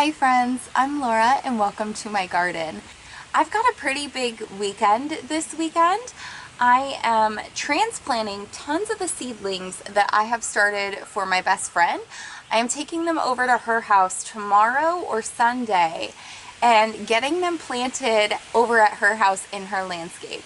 Hi friends, I'm Laura and welcome to my garden. I've got a pretty big weekend this weekend. I am transplanting tons of the seedlings that I have started for my best friend. I am taking them over to her house tomorrow or Sunday and getting them planted over at her house in her landscape,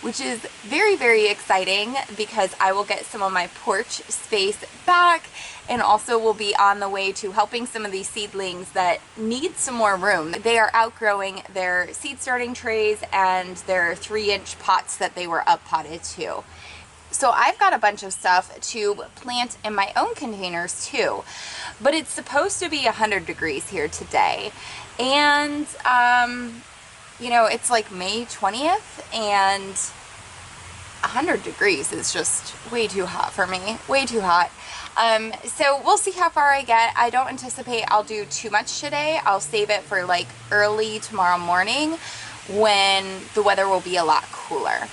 which is very, very exciting because I will get some of my porch space back and also will be on the way to helping some of these seedlings that need some more room. They are outgrowing their seed starting trays and their 3-inch pots that they were up potted to. So I've got a bunch of stuff to plant in my own containers too, but it's supposed to be 100 degrees here today. And you know, it's like May 20th and 100 degrees is just way too hot for me, way too hot. So we'll see how far I get. I don't anticipate I'll do too much today. I'll save it for like early tomorrow morning when the weather will be a lot cooler.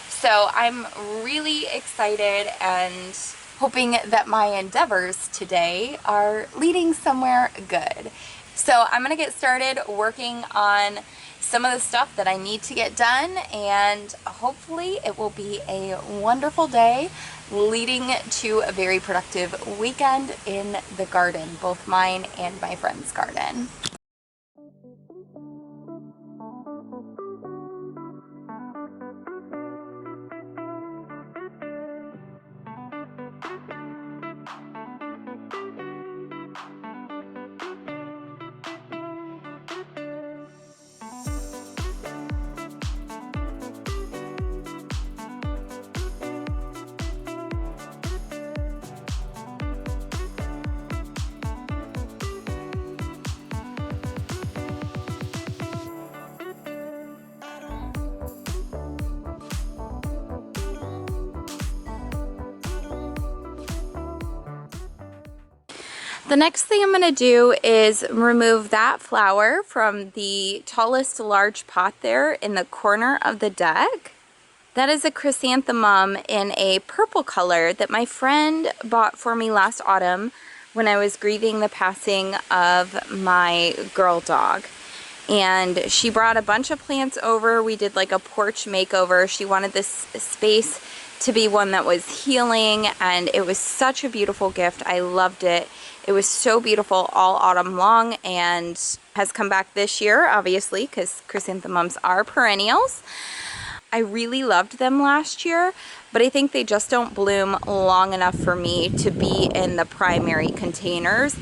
So I'm really excited and hoping that my endeavors today are leading somewhere good. So I'm gonna get started working on some of the stuff that I need to get done, and hopefully it will be a wonderful day leading to a very productive weekend in the garden, both mine and my friend's garden. The next thing I'm going to do is remove that flower from the tallest large pot there in the corner of the deck. That is a chrysanthemum in a purple color that my friend bought for me last autumn when I was grieving the passing of my girl dog. And she brought a bunch of plants over. We did like a porch makeover. She wanted this space to be one that was healing, and it was such a beautiful gift. I loved it. It was so beautiful all autumn long and has come back this year, obviously, because chrysanthemums are perennials. I really loved them last year, but I think they just don't bloom long enough for me to be in the primary containers.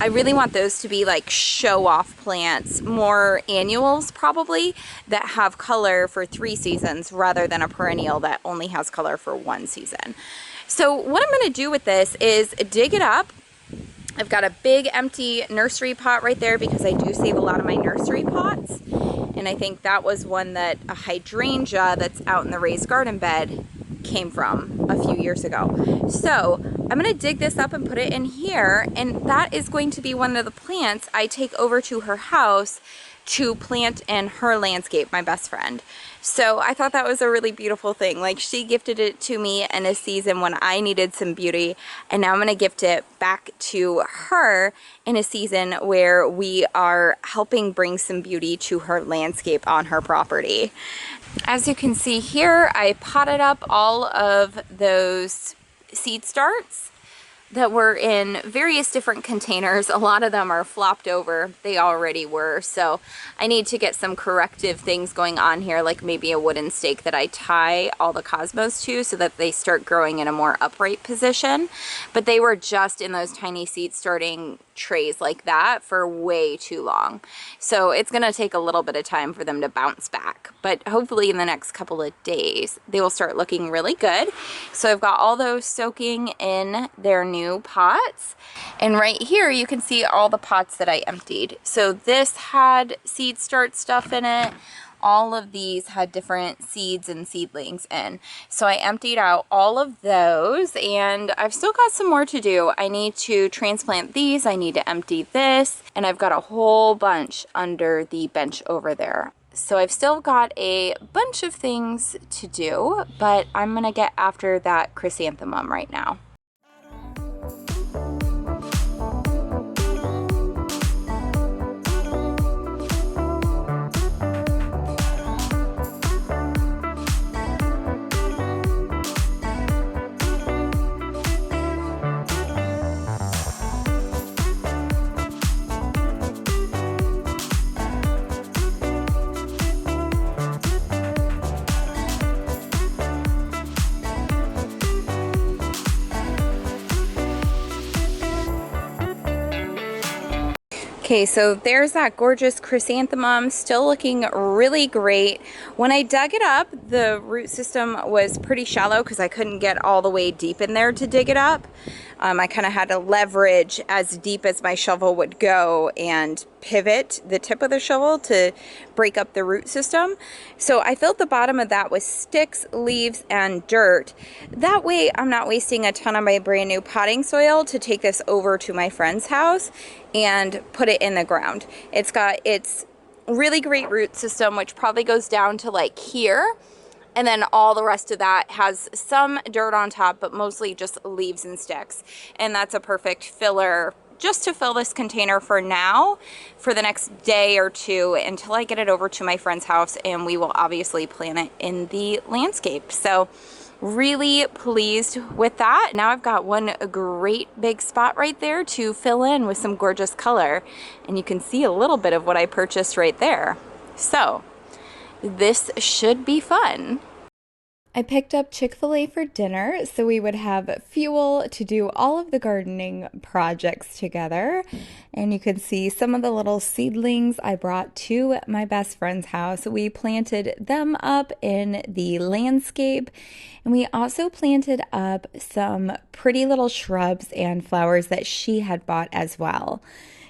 I really want those to be like show-off plants, more annuals probably, that have color for 3 seasons rather than a perennial that only has color for 1 season. So what I'm going to do with this is dig it up. I've got a big empty nursery pot right there because I do save a lot of my nursery pots. And I think that was one that a hydrangea that's out in the raised garden bed came from a few years ago. So I'm going to dig this up and put it in here, and that is going to be one of the plants I take over to her house to plant in her landscape, my best friend. So I thought that was a really beautiful thing. Like, she gifted it to me in a season when I needed some beauty, and now I'm going to gift it back to her in a season where we are helping bring some beauty to her landscape on her property. As you can see here, I potted up all of those seed starts that were in various different containers. A lot of them are flopped over. They already were. So I need to get some corrective things going on here, like maybe a wooden stake that I tie all the cosmos to so that they start growing in a more upright position. But they were just in those tiny seed starting trays like that for way too long. So it's going to take a little bit of time for them to bounce back. But hopefully in the next couple of days, they will start looking really good. So I've got all those soaking in their new pots. And right here, you can see all the pots that I emptied. So this had seed start stuff in it. All of these had different seeds and seedlings in. So I emptied out all of those, and I've still got some more to do. I need to transplant these, I need to empty this, and I've got a whole bunch under the bench over there. So I've still got a bunch of things to do, but I'm gonna get after that chrysanthemum right now. Okay, so there's that gorgeous chrysanthemum, still looking really great. When I dug it up, the root system was pretty shallow because I couldn't get all the way deep in there to dig it up. I kind of had to leverage as deep as my shovel would go and pivot the tip of the shovel to break up the root system. So I filled the bottom of that with sticks, leaves, and dirt. That way I'm not wasting a ton of my brand new potting soil to take this over to my friend's house and put it in the ground. It's got its really great root system, which probably goes down to like here. And then all the rest of that has some dirt on top, but mostly just leaves and sticks. And that's a perfect filler just to fill this container for now, for the next day or two until I get it over to my friend's house, and we will obviously plant it in the landscape. So really pleased with that. Now I've got one great big spot right there to fill in with some gorgeous color. And you can see a little bit of what I purchased right there. So this should be fun. I picked up Chick-fil-A for dinner so we would have fuel to do all of the gardening projects together. And you can see some of the little seedlings I brought to my best friend's house. We planted them up in the landscape, and we also planted up some pretty little shrubs and flowers that she had bought as well.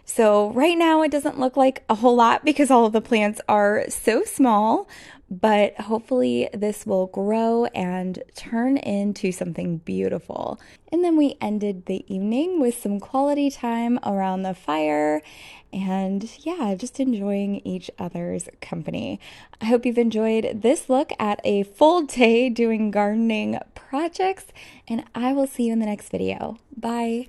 So right now it doesn't look like a whole lot because all of the plants are so small, but hopefully this will grow and turn into something beautiful. And then we ended the evening with some quality time around the fire and yeah, just enjoying each other's company. I hope you've enjoyed this look at a full day doing gardening projects, and I will see you in the next video. Bye.